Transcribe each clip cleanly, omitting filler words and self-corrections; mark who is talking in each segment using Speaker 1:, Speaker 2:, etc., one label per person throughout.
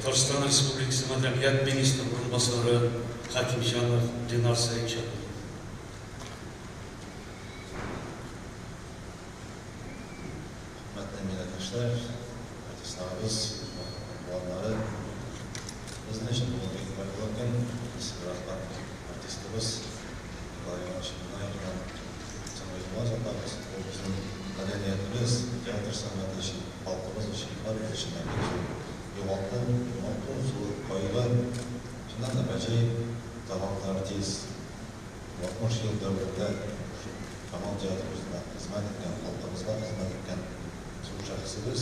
Speaker 1: Татарстан Республикасы Мәдәният министры урынбасары Хакимҗанов Динар Сәетчән.
Speaker 2: Hürmetli millətdaşlar, artistlarımız, oğlanları, bizden için bu ilgiler olurken, İsrail'den artistimiz, Ilayman Şimdinay'dan Sanayılmaz Atamız, o bizim medeniyetimiz, teatr sanatı için, halkımız için, harika için, yoğaltın, zor, koyular, şundan da bence talantlarıyız. 60 yıl dövründe Kamal Teatrımızda hizmet etken, halkımızda hizmet etken çok şahsımız.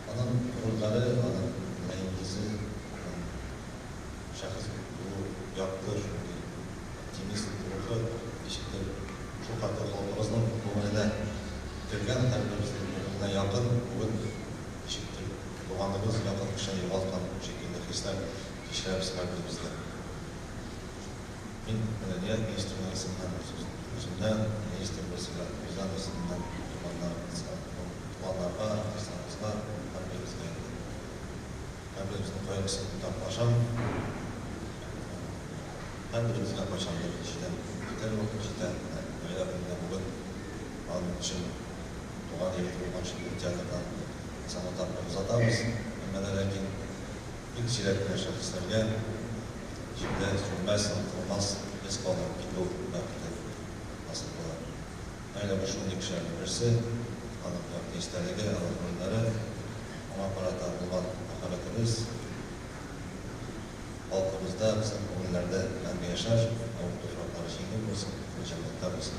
Speaker 2: Onun rolleri, onun meyilisi, şahıs bu yaptır, optimist ruhu, işte şu kadar halkımızın ruhuna girgen, her birimizin ruhuna yakın, bugün işte doğanımız yakın bir şey yoğaltan bu şekilde kişiler çıkardığımızda. Ben Medeniyet Ministri'nin isimden, özümden Ministr'imizden, bizden isimden tumanlarga, arsanımızga, her birimizin koymasını tutaplaşan, her birimizden koçanları içten, yeter o içten, öyle birinde bugün onun için doğan evde olan şimdi teatrdan sanatlarını uzatamız. Lakin ilk çiğretme şahıslarga şimdi sürmez, sanatılmaz, eskalar, gidiyor, belki nasıl olan. Öyle bir şunun ikişerli birisi, anlatmak isterliğe, anlatımları, ama aparata bulan akaratımız, halkımızda, bizim konullerde önemli yaşar, ama bu toprakları şengil olsun, cennetler olsun.